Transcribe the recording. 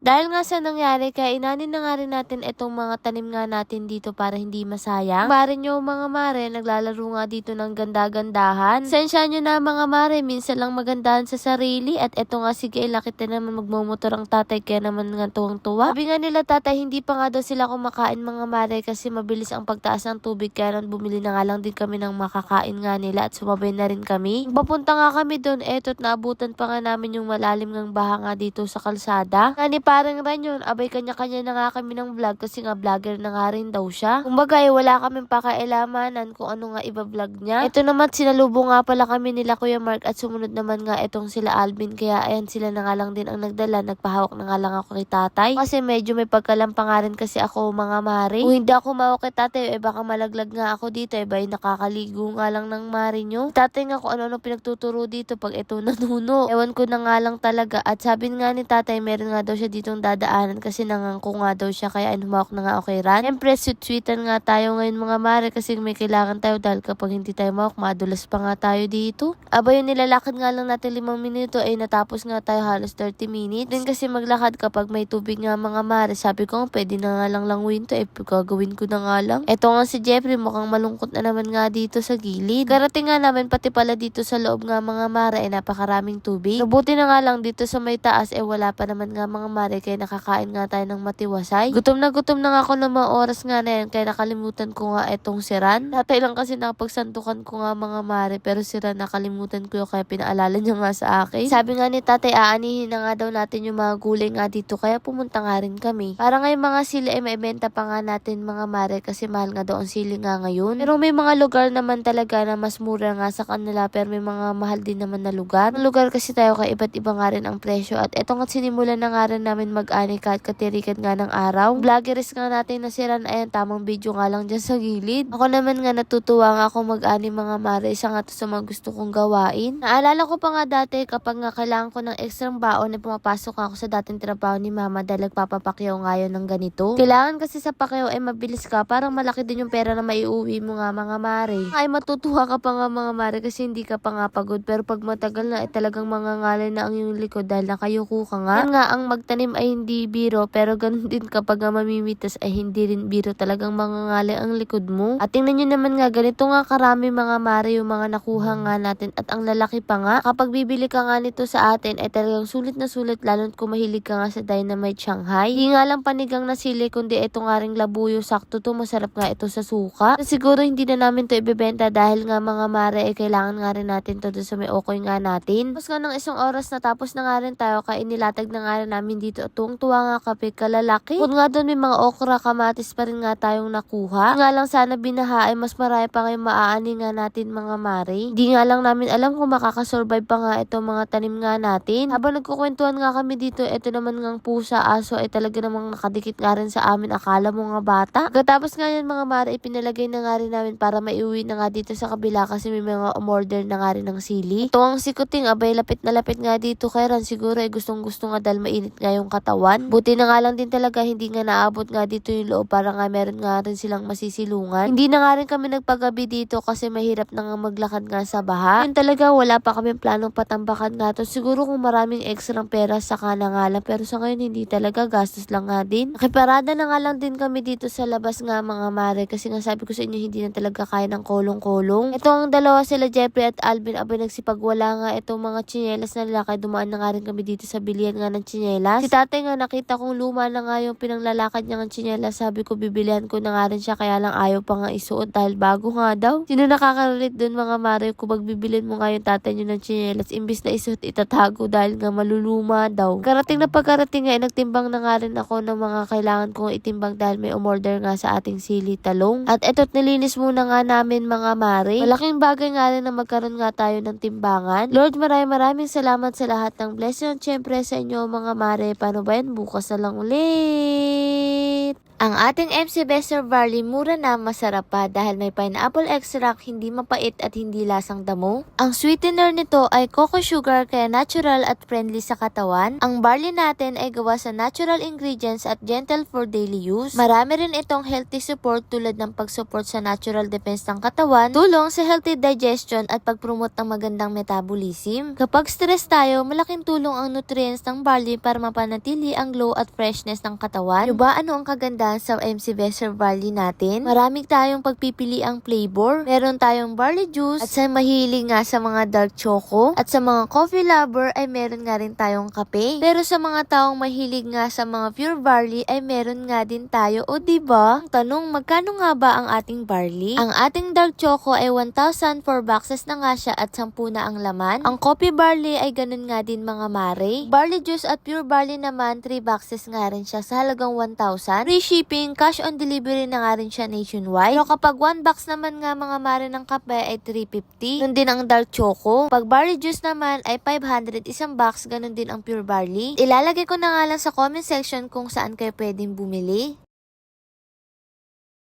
Dahil nga sa nangyari, kaya inanin na nga rin natin itong mga tanim nga natin dito para hindi masayang. Mare nyo mga mare, naglalaro nga dito ng ganda-gandahan. Sensya nyo na mga mare, minsan lang magandahan sa sarili. At eto nga sige, lakit na naman magmumotor ang tatay, kaya naman nga tuwang-tuwa. Sabi nga nila tatay, hindi pa nga daw sila kumakain mga mare kasi mabilis ang pagtaas ng tubig. Kaya nang bumili na nga lang din kami ng makakain nga nila at sumabay na rin kami. Papunta nga kami doon, eto't naabutan pa nga namin yung malalim ng baha nga dito sa kalsada. Nga ni parang Ranyon, abay kanya-kanya na nga kami ng vlog kasi nga vlogger na nga rin daw siya. Kumbaga wala kaming pakaialamanan kung ano nga iba-vlog niya. Ito naman sinalubong nga pala kami nila Kuya Mark at sumunod naman nga itong sila Alvin, kaya ayan sila na nga lang din ang nagdala. Nagpahawak na nga lang ako kay tatay kasi medyo may pagkalampangarin kasi ako mga mare. Kung hindi ako mawak kay tatay, baka malaglag nga ako dito, bay nakakaligo nga lang ng mare nyo. Tatay nga kung ano-ano pinagtuturo dito pag ito nanuno. Ewan ko na nga lang talaga. At sabi nga ni tatay, meron nga daw siya ditong dadaanan kasi nangangko nga daw siya, kaya humawak na nga ako kay Ran. Siyempre sweet-sweetan nga tayo ngayon mga mare kasi may kailangan tayo dahil kapag hindi tayo mawak, madulas pa nga tayo dito. Aba yung nilalakad nga lang natin 5 minuto ay natapos nga tayo halos 30 minutes. Din kasi maglakad kapag may tubig nga mga mare. Sabi ko pwede na nga lang languin to, gagawin ko na nga lang. Eto nga si Jeffrey mukhang malungkot na naman nga dito sa gilid. Karating nga namin pati pala dito sa loob nga mga mare ay napakaraming tubig. Nabuti na nga lang dito sa may taas wala pa naman nga mga mare, kaya nakakain nga tayo ng matiwasay. Gutom na nga ako ng mga oras nga na yan, kaya nakalimutan ko nga itong si Ran. Tatay lang kasi nakapagsantukan ko nga mga mare, pero si Ran nakalimutan ko kaya pinaalala niya nga sa akin. Sabi nga ni tatay, aanihin na nga daw natin yung mga gulay nga dito, kaya pumunta nga rin kami. Para nga yung mga sili ay maibenta pa nga natin mga mare kasi mahal nga daw ang sili nga ngayon. Pero may mga lugar naman talaga na mas mura nga sa kanila, pero may mga mahal din naman na lugar. Ang lugar kasi tayo kaya iba't iba nga rin ang presyo. At eto nga sinimulan na nga rin namin mag-ani kahit katirikan nga ng araw. Vloggeries nga natin na si Ran, ayan tamang video nga lang dyan sa gilid. Ako naman nga natutuwa nga ako mag-ani mga mare, isa nga to sa mga gusto kong gawain. Naalala ko pa nga dati kapag nga kailangan ko ng extra baon na pumapasok ako sa dating trabaho ni mama dahil nagpapapakyaw nga yun ng ganito. Kailangan kasi sa pakyaw ay mabilis ka, parang malaki din yung pera na maiuwi mo nga mga mare. Ay matutuwa ka pa nga mga mare kasi hindi ka pa nga pagod, pero pag matagal na talagang mangangalay na ang iyong likod dahil nakayuko ka nga. Yan nga ang magtanim ay hindi biro, pero ganun din kapag nga mamimitas ay hindi rin biro, talagang mangangalay ang likod mo. At tingnan nyo naman nga ganito nga karami mga mare yung mga nakuha nga natin at ang lalaki pa nga. Kapag bibili ka nga nito sa atin ay talagang sulit na sulit, lalo kung mahilig ka nga sa Dynamite Shanghai. Hindi nga lang panigang na sili kundi ito nga ring labuyo, sakto to, masarap nga ito sa suka. So, siguro hindi na namin to ibebenta dahil nga mga mare ay kailangan nga rin natin to doon sa may okoy nga natin. Tapos nga ng isang oras natapos na nga rin tayo, kaya inilatag na nga rin namin dito at tuwang-tuwa nga kape kalalaki. Kung nga doon may mga okra, kamatis pa rin nga tayong nakuha. Nga lang sana binaha ay mas marami pa ngayong maaani nga natin mga mare. Hindi nga lang namin alam kung makakasurvive pa nga itong mga tanim nga natin. Habang nagkukwentuhan nga kami dito, ito naman ngang pusa, aso ay talaga namang nakadikit nga rin sa amin. Akala mo nga bata. Pagkatapos nga yan mga mare, ipinalagay na nga rin namin para maiuwi na nga dito sa kabila kasi may mga umorder na nga rin ng sili. Ito ang sikuting, abay lapit na lapit nga dito kay Ran. Siguro ay gustong gusto nga dahil mainit nga yung katawan. Buti na nga lang din talaga hindi nga naabot nga dito yung loob para nga meron nga rin silang masisilungan. Hindi na nga rin kami nagpagabi dito kasi mahirap na nga maglakad nga sa baha. Yun talaga wala pa kami planong patambakan nga to. Siguro kung maraming extra pera saka na nga lang, pero sa ngayon hindi talaga, gastos lang nga din. Nakiparada na nga lang din kami dito sa labas nga mga mare kasi nga sabi ko sa inyo hindi na talaga kaya ng kolong-kolong. Ito ang dalawa sila Jeffrey at Alvin, abay nagsipagwala nga itong mga tsinelas na nila, kaya dumaan na nga rin kami dito sa bilihan nga ng tsinelas. Si tatay nga nakita kong luma na nga yung pinanglalakad niya ng tsinelas, sabi ko bibilihan ko na nga rin siya, kaya lang ayaw pa nga isuot dahil bago nga daw. Sino nakaka-relate dun mga mare, kung magbibilin mo nga yung tatay niyo ng tsinelas, imbis na isuot itatago dahil nga maluluma daw. Karating na pagkarating nga nagtimbang na nga rin ako ng mga kailangan kong itimbang dahil may umorder nga sa ating sili talong. At eto't nilinis muna nga namin mga mare. Malaking bagay nga rin na magkaroon nga tayo ng timbangan. Lord, maraming salamat sa lahat ng blessing at syempre sa inyo mga mare. Paano ba yan? Bukas na lang ulit. Ang ating MC Bester Barley mura na masarap pa dahil may pineapple extract, hindi mapait at hindi lasang damo. Ang sweetener nito ay cocoa sugar kaya natural at friendly sa katawan. Ang barley natin ay gawa sa natural ingredients at gentle for daily use. Marami rin itong healthy support tulad ng pag-support sa natural defense ng katawan, tulong sa healthy digestion at pag-promote ng magandang metabolism. Kapag stress tayo, malaking tulong ang nutrients ng barley para mapanatili ang glow at freshness ng katawan. Ano ba ano ang kagandahan sa MC Bester Barley natin? Maraming tayong pagpipili ang flavor. Meron tayong barley juice at sa mahilig nga sa mga dark choco at sa mga coffee lover ay meron nga rin tayong kape. Pero sa mga taong mahilig nga sa mga pure barley ay meron nga din tayo, o diba? Tanong, magkano nga ba ang ating barley? Ang ating dark choco ay 1,000 4 boxes na nga siya at 10 na ang laman. Ang coffee barley ay ganun nga din mga mare. Barley juice at pure barley naman 3 boxes nga rin siya sa halagang 1,000. Free shipping, cash on delivery na nga rin siya nationwide. Pero kapag 1 box naman nga mga mare ng kape ay 350. Ganun din ang dark choco. Pag barley juice naman ay 500 isang box, ganun din ang pure barley. Ilalagay ko na nga lang sa comment section kung saan kayo pwedeng bumili.